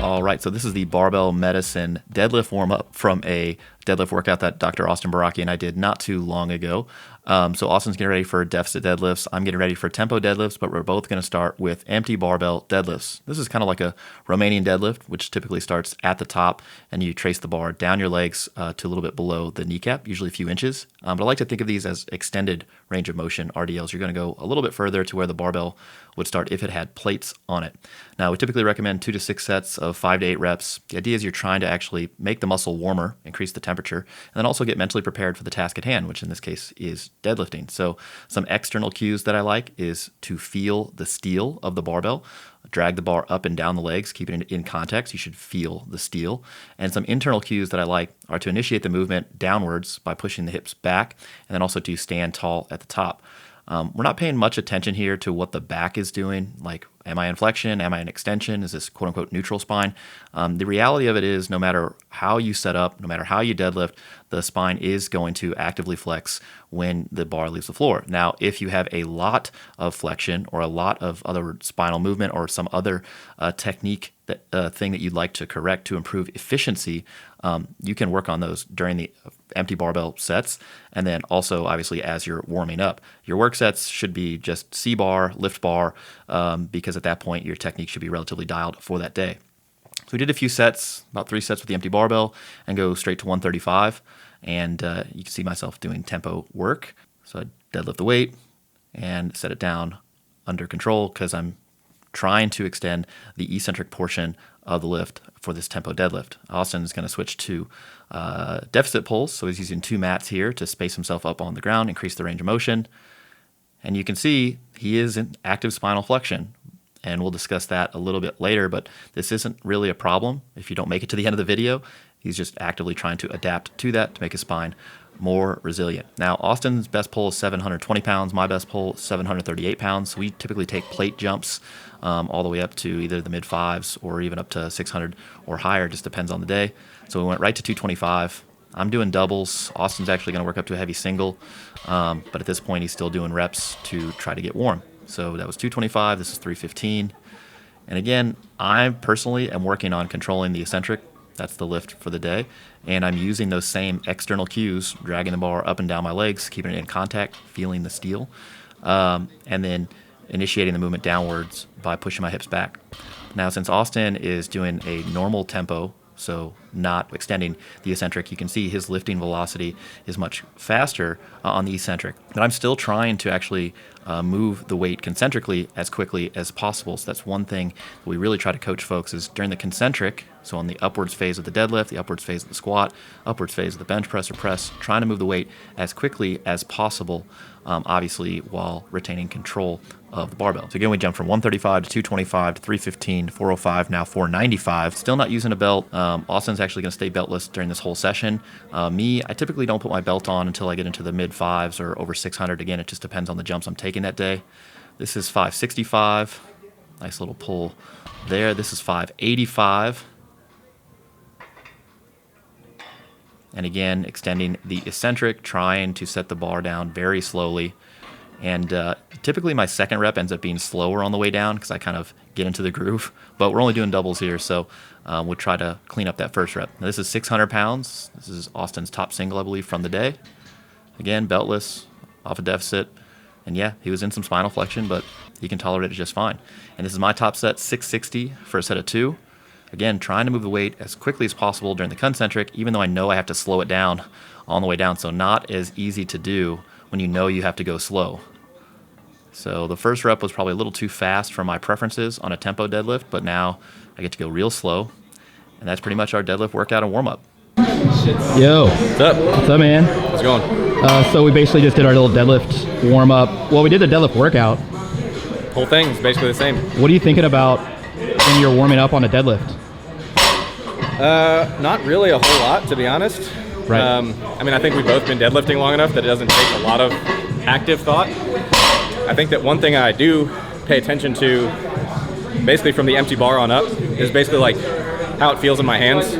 All right, so this is the Barbell Medicine deadlift warm-up from a deadlift workout that Dr. Austin Baraki and I did not too long ago. So Austin's getting ready for deficit deadlifts. I'm getting ready for tempo deadlifts, but we're both going to start with empty barbell deadlifts. This is kind of like a Romanian deadlift, which typically starts at the top, and you trace the bar down your legs to a little bit below the kneecap, usually a few inches. But I like to think of these as extended range of motion RDLs. You're going to go a little bit further to where the barbell would start if it had plates on it. Now, we typically recommend 2 to 6 sets of 5 to 8 reps. The idea is you're trying to actually make the muscle warmer, increase the temperature, and then also get mentally prepared for the task at hand, which in this case is deadlifting. So some external cues that I like is to feel the steel of the barbell, drag the bar up and down the legs, keeping it in context. You should feel the steel. And some internal cues that I like are to initiate the movement downwards by pushing the hips back, and then also to stand tall at the top. We're not paying much attention here to what the back is doing, like am I in flexion, am I in extension, is this quote-unquote neutral spine? The reality of it is no matter how you set up, no matter how you deadlift, the spine is going to actively flex when the bar leaves the floor. Now, if you have a lot of flexion or a lot of other spinal movement or some other technique thing that you'd like to correct to improve efficiency, you can work on those during the empty barbell sets, and then also obviously as you're warming up. Your work sets should be just C-bar, lift bar, because at that point your technique should be relatively dialed for that day. So we did a few sets, about 3 sets with the empty barbell, and go straight to 135, and you can see myself doing tempo work. So I deadlift the weight and set it down under control because I'm trying to extend the eccentric portion of the lift for this tempo deadlift. Austin is going to switch to deficit pulls, so he's using 2 mats here to space himself up on the ground, increase the range of motion. And you can see he is in active spinal flexion, and we'll discuss that a little bit later, but this isn't really a problem if you don't make it to the end of the video. He's just actively trying to adapt to that to make his spine more resilient. Now, Austin's best pull is 720 pounds. My best pull is 738 pounds. So we typically take plate jumps all the way up to either the mid 5s or even up to 600 or higher. Just depends on the day. So we went right to 225. I'm doing doubles. Austin's actually going to work up to a heavy single. But at this point, he's still doing reps to try to get warm. So that was 225. This is 315. And again, I personally am working on controlling the eccentric. That's the lift for the day. And I'm using those same external cues, dragging the bar up and down my legs, keeping it in contact, feeling the steel, and then initiating the movement downwards by pushing my hips back. Now, since Austin is doing a normal tempo, so not extending the eccentric, you can see his lifting velocity is much faster on the eccentric. But I'm still trying to actually move the weight concentrically as quickly as possible. So that's one thing that we really try to coach folks is during the concentric, so on the upwards phase of the deadlift, the upwards phase of the squat, upwards phase of the bench press or press, trying to move the weight as quickly as possible, obviously while retaining control of the barbell. So again, we jumped from 135 to 225 to 315 to 405, now 495. Still not using a belt. Austin's actually going to stay beltless during this whole session. Me, I typically don't put my belt on until I get into the mid 5s or over 600. Again, it just depends on the jumps I'm taking that day. This is 565. Nice little pull there. This is 585. And again, extending the eccentric, trying to set the bar down very slowly. And typically my second rep ends up being slower on the way down because I kind of get into the groove. But we're only doing doubles here, so we'll try to clean up that first rep. Now, this is 600 pounds. This is Austin's top single, I believe, from the day. Again, beltless, off a deficit. And yeah, he was in some spinal flexion, but he can tolerate it just fine. And this is my top set, 660 for a set of 2. Again, trying to move the weight as quickly as possible during the concentric, even though I know I have to slow it down on the way down. So not as easy to do when you know you have to go slow. So the first rep was probably a little too fast for my preferences on a tempo deadlift, but now I get to go real slow. And that's pretty much our deadlift workout and warm-up. Yo. What's up? What's up, man? How's it going? So we basically just did our little deadlift warm-up. Well, we did the deadlift workout. Whole thing is basically the same. What are you thinking about when you're warming up on a deadlift? Not really a whole lot, to be honest. Right. I mean, I think we've both been deadlifting long enough that it doesn't take a lot of active thought. I think that one thing I do pay attention to, basically from the empty bar on up, is basically like how it feels in my hands.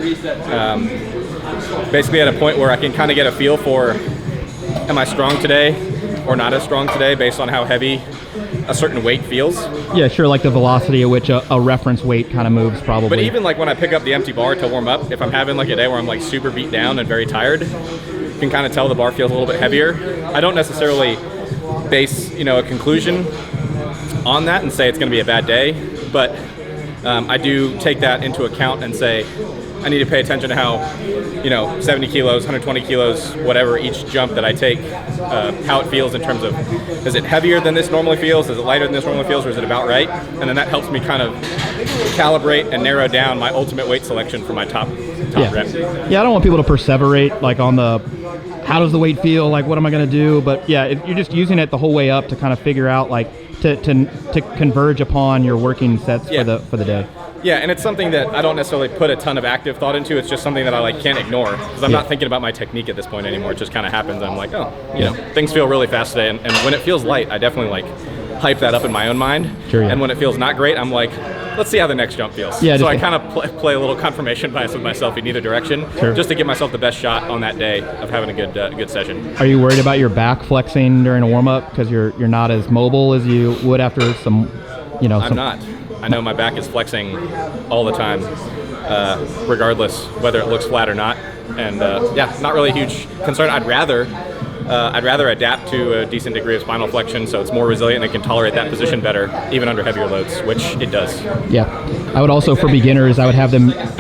Basically at a point where I can kind of get a feel for, am I strong today? or not as strong today based on how heavy a certain weight feels. Yeah, sure, like the velocity at which a reference weight kind of moves probably. But even like when I pick up the empty bar to warm up, if I'm having like a day where I'm like super beat down and very tired, you can kind of tell the bar feels a little bit heavier. I don't necessarily base, a conclusion on that and say it's going to be a bad day, but I do take that into account and say I need to pay attention to how, 70 kilos, 120 kilos, whatever each jump that I take, how it feels in terms of, is it heavier than this normally feels, is it lighter than this normally feels, or is it about right? And then that helps me kind of calibrate and narrow down my ultimate weight selection for my top rep. Yeah, I don't want people to perseverate like on the how does the weight feel, like what am I going to do? But yeah, if you're just using it the whole way up to kind of figure out like to converge upon your working sets for the day. Yeah, and it's something that I don't necessarily put a ton of active thought into. It's just something that I can't ignore because I'm not thinking about my technique at this point anymore. It just kind of happens. I'm like, things feel really fast today, and when it feels light, I definitely hype that up in my own mind. Sure, yeah. And when it feels not great, I'm like, let's see how the next jump feels. Yeah, so I kind of play a little confirmation bias with myself in either direction, just to give myself the best shot on that day of having a good session. Are you worried about your back flexing during a warm up because you're not as mobile as you would after some, I'm not. I know my back is flexing all the time, regardless whether it looks flat or not. And not really a huge concern. I'd rather adapt to a decent degree of spinal flexion so it's more resilient and it can tolerate that position better, even under heavier loads, which it does. Yeah. I would also, for beginners, I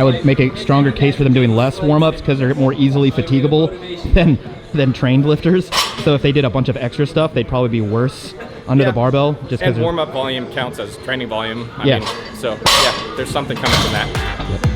would make a stronger case for them doing less warm-ups because they're more easily fatigable than trained lifters. So if they did a bunch of extra stuff, they'd probably be worse under the barbell. And warm-up volume counts as training volume. I mean, so there's something coming from that. Yep.